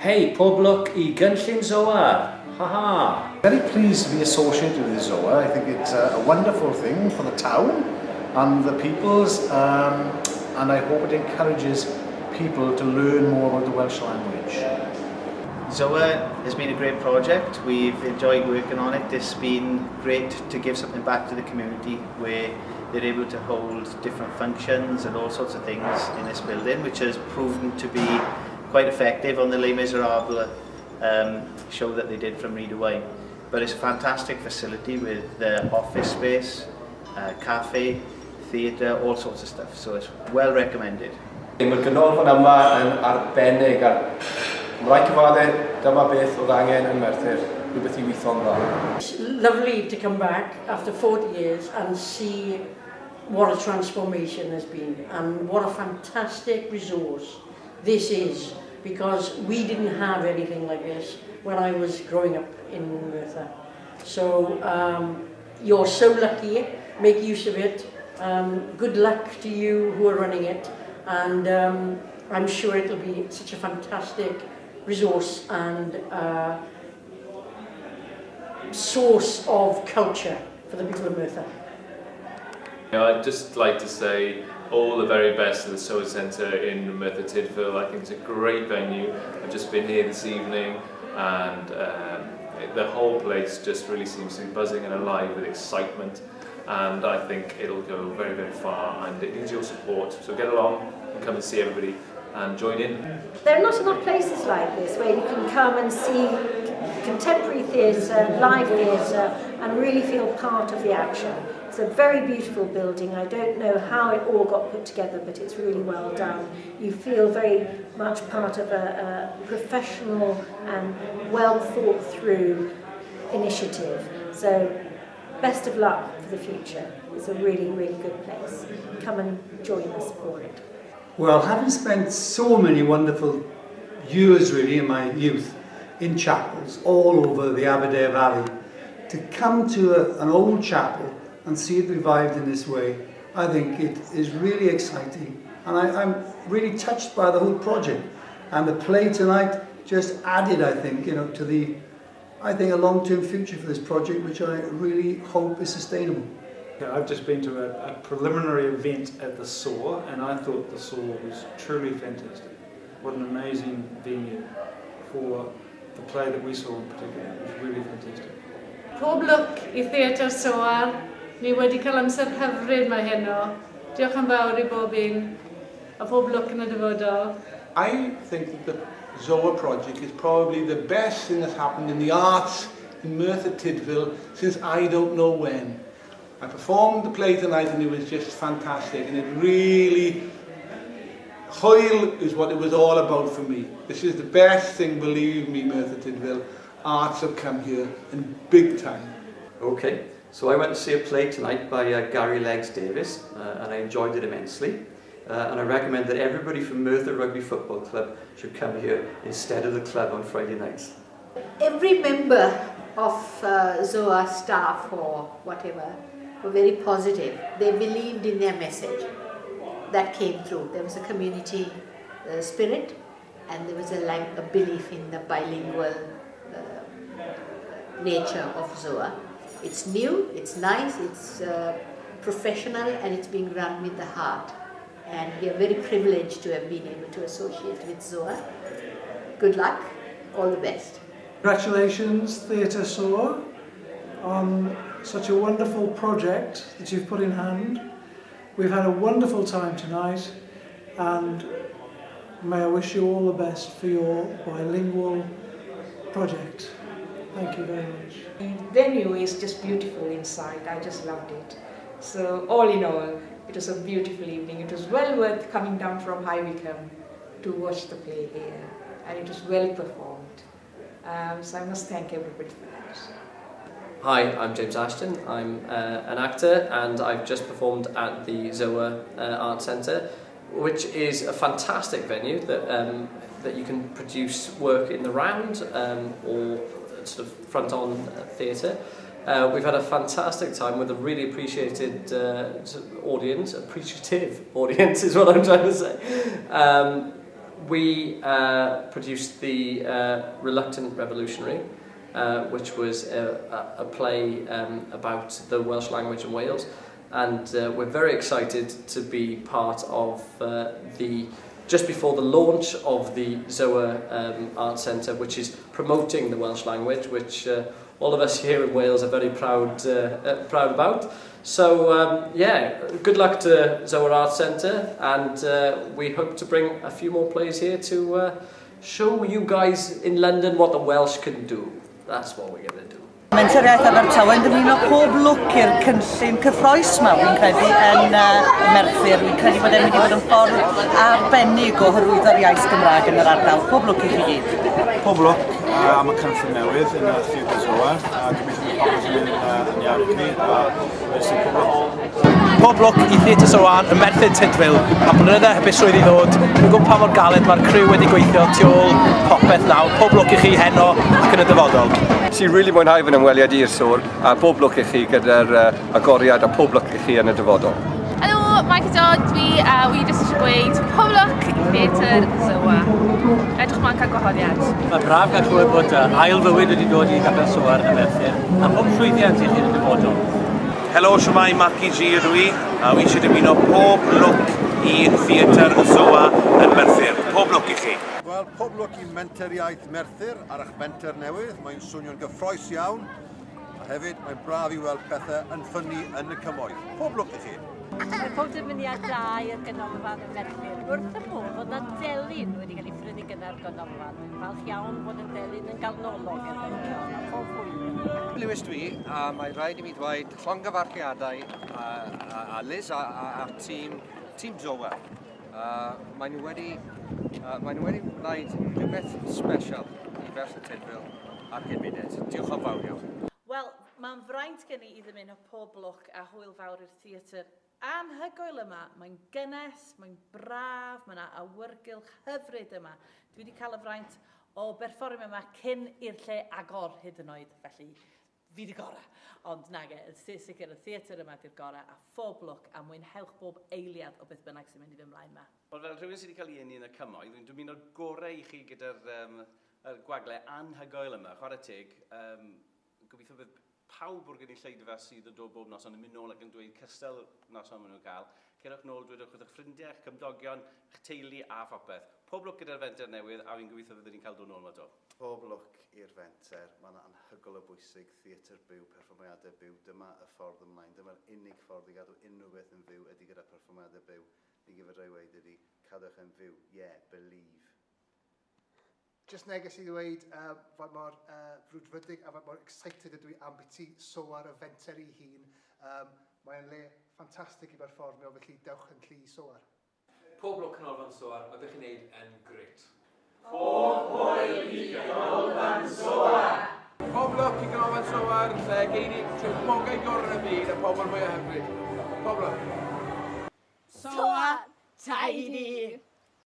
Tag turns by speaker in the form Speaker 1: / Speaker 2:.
Speaker 1: Hey, pob lwc I gynllun Soar. Ha-ha.
Speaker 2: Very pleased to be associated with Soar. I think it's a wonderful thing for the town and the peoples, and I hope it encourages people to learn more about the Welsh language.
Speaker 3: Soar has been a great project. We've enjoyed working on it. It's been great to give something back to the community where they're able to hold different functions and all sorts of things in this building, which has proven to be quite effective on the Les Miserables show that they did from rhoi. But it's a fantastic facility with office space, cafe, theatre, all sorts of stuff. So it's well recommended.
Speaker 4: Mae'r ganolfan yma yn arbennig ar rhaid cyfadau, dyma beth oedd angen yn Merthyr, rhywbeth I weithio'n dda.
Speaker 5: It's lovely to come back after 40 years and see what a transformation has been and what a fantastic resource this is, because we didn't have anything like this when I was growing up in Merthyr. So you're so lucky, make use of it. Good luck to you who are running it, and I'm sure it'll be such a fantastic resource and source of culture for the people of Merthyr.
Speaker 6: I'd just like to say all the very best to the Soar Centre in Merthyr Tydfil. I think it's a great venue. I've just been here this evening and the whole place just really seems to be buzzing and alive with excitement, and I think it'll go very, very far, and it needs your support. So get along and come and see everybody and join in.
Speaker 7: There are not enough places like this where you can come and see contemporary theatre, live theatre, and really feel part of the action. It's a very beautiful building. I don't know how it all got put together, but it's really well done. You feel very much part of a professional and well thought through initiative. So best of luck for the future. It's a really, really good place. Come and join us for it.
Speaker 8: Well, having spent so many wonderful years really in my youth in chapels all over the Aberdare Valley, to come to an old chapel and see it revived in this way, I think it is really exciting, and I'm really touched by the whole project. And the play tonight just added, I think, to the, I think, a long-term future for this project, which I really hope is sustainable.
Speaker 9: I've just been to a preliminary event at the Soar, and I thought the Soar was truly fantastic. What an amazing venue for the play that we saw in particular. It was really fantastic.
Speaker 10: Pob lwc I TheatrSoar. Ni wedi cael amser hyfryd mae heno. Diolch yn fawr I bob un. A pob lwc yn y dyfodol.
Speaker 11: I think that the Soar project is probably the best thing that's happened in the arts in Merthyr Tydfil since I don't know when. I performed the play tonight and it was just fantastic, and it really, Hoyle is what it was all about for me. This is the best thing, believe me, Merthyr Tydfil. Arts have come here in big time.
Speaker 12: Okay, so I went to see a play tonight by Gary Legs Davis, and I enjoyed it immensely. And I recommend that everybody from Merthyr Rugby Football Club should come here instead of the club on Friday nights.
Speaker 7: Every member of Soar staff or whatever were very positive. They believed in their message. That came through. There was a community spirit, and there was a belief in the bilingual nature of Soar. It's new, it's nice, it's professional, and it's being run with the heart. And we are very privileged to have been able to associate with Soar. Good luck, all the best.
Speaker 13: Congratulations, TheatrSoar, on such a wonderful project that you've put in hand. We've had a wonderful time tonight, and may I wish you all the best for your bilingual project. Thank you very much.
Speaker 14: The venue is just beautiful inside. I just loved it. So all in all, it was a beautiful evening. It was well worth coming down from High Wycombe to watch the play here, and it was well performed. So I must thank everybody for that.
Speaker 15: Hi, I'm James Ashton. I'm an actor, and I've just performed at the Soar Art Centre, which is a fantastic venue that you can produce work in the round or sort of front-on theatre. We've had a fantastic time with a really appreciative audience is what I'm trying to say. we produced the Reluctant Revolutionary, which was a play about the Welsh language in Wales, and we're very excited to be part of just before the launch of the Soar Art Centre, which is promoting the Welsh language, which all of us here in Wales are very proud about. So yeah, good luck to Soar Art Centre, and we hope to bring a few more plays here to show you guys in London what the Welsh can do. That's what we're going to do.
Speaker 16: Mentoriaeth Abertawe yn dymuno pob lwc i'r cynllun cyffroes yma, fi'n credu, yn Merthyr. Fi'n credu bod e'n mynd i fod yn ffordd arbennig o hyrwyddo'r iaith Gymraeg yn yr ardal. Pob lwc i chi gyd.
Speaker 17: Pob lwc am y cynllun newydd yn TheatrSoar, a gobeithio bod popeth yn mynd yn iawn i chi, a felly pob lwc.
Speaker 18: Pob lwc i TheatrSoar yn Merthyr Tydfil, a blynydde hapusrwydd i ddod. Dwi'n gwybod pa mor galed mae'r criw wedi gweithio tu ôl popeth nawr. Pob lwc i chi heno ac yn y dyfodol.
Speaker 19: Sy'n rili mwynhau fy ymweliad i'r Soar, a pob lwc i chi gyda'r agoriad a pob lwc i chi yn y dyfodol.
Speaker 20: Helo, mae Gydol, dwi jyst eisiau gweud pob lwc i TheatrSoar. Edrych mlaen cael gwahoddiad.
Speaker 21: Mae'n braf gael clywed bod ail fywyd wedi dod i Gapel Soar yn y Merthyr, a pob llwyddiant i chi yn y dyfodol.
Speaker 22: Helo, siwmai, Maci G ydw i. Wi eisiau dymuno pob lwc i TheatrSoar yn Merthyr. Pob lwc i chi.
Speaker 23: Wel, pob lwc i mentoriaeth Merthyr ar eich menter newydd. Mae'n swnio'n gyffroes iawn. A hefyd, mae'n braf i weld pethau yn ffynnu yn y cymoedd. Pob lwc i chi.
Speaker 24: Mae pob dymuniad da i'r ganolfan yn Merthyr. Wrth y modd bod yna delyn wedi cael ei ffrynu gyda'r ganolfan. Mae'n falch iawn bod y delyn yn galnolog yn pob hwyl.
Speaker 25: Lewis dwi, a mae rhaid i mi dweud llongyfarchiadau a Liz a'r tîm Soar. Maen nhw wedi gwneud rhywbeth special i Merthyr Tydfil a'r gymuned. Diolch yn fawr iawn.
Speaker 26: Wel, mae'n fraint gen i ddymyn o pob lwc a hwyl fawr i'r theatr anhygoel yma. Mae'n gynnes, mae'n braf, mae yna awyrgylch hyfryd yma. Dwi wedi cael y fraint o berfformio yma cyn i'r lle agor hyd yn oed, felly fi di gorau. Ond nage, sicr y theatr yma di'r gorau a phob lwc a mwynhewch bob eiliad o beth bynnag sy'n mynd i fy mlaen yma.
Speaker 27: Wel, fel rhywun sydd wedi cael ei eni yn y cymoedd, dwi'n dymuno'r gorau i chi gyda'r gwagle anhygoel yma. Chwarae teg, gobeithio bydd pawb o'r gynulleidfa sydd yn dod bob noson yn mynd nôl ac yn dweud cystal noson maen nhw'n cael. Cerwch nôl, dwedwch wrth eich ffrindiau, eich cymdogion, eich teulu a phopeth. Pob lwc gyda'r fenter newydd a fi'n gobeithio fyddwn ni'n cael dod nôl yma to.
Speaker 28: Pob lwc i'r fenter, mae'n anhygoel o bwysig, theatr byw, perfformiadau byw, dyma y ffordd ymlaen, dyma'r unig ffordd i gadw unrhyw beth yn fyw ydy gyda perfformiadau byw. Fi gyfer rhoi weid ydy cadwch yn fyw, believe.
Speaker 29: Just neges i ddweud faint mor frwdfrydig a faint mor excited ydw i am beth i Soar y fenter i hun. Mae'n le ffantastig i berfformio, felly dewch yn cli Soar.
Speaker 30: Pob lwc canolfan Soar, mae beth chi'n neud yn grêt.
Speaker 31: Pob hwyl i ganolfan Soar!
Speaker 11: Pob lwc i ganolfan Soar, lle geini trefnogau gorau y byd a pobl mwy o hyfryd. Pob lwc!
Speaker 24: Soar, tidy!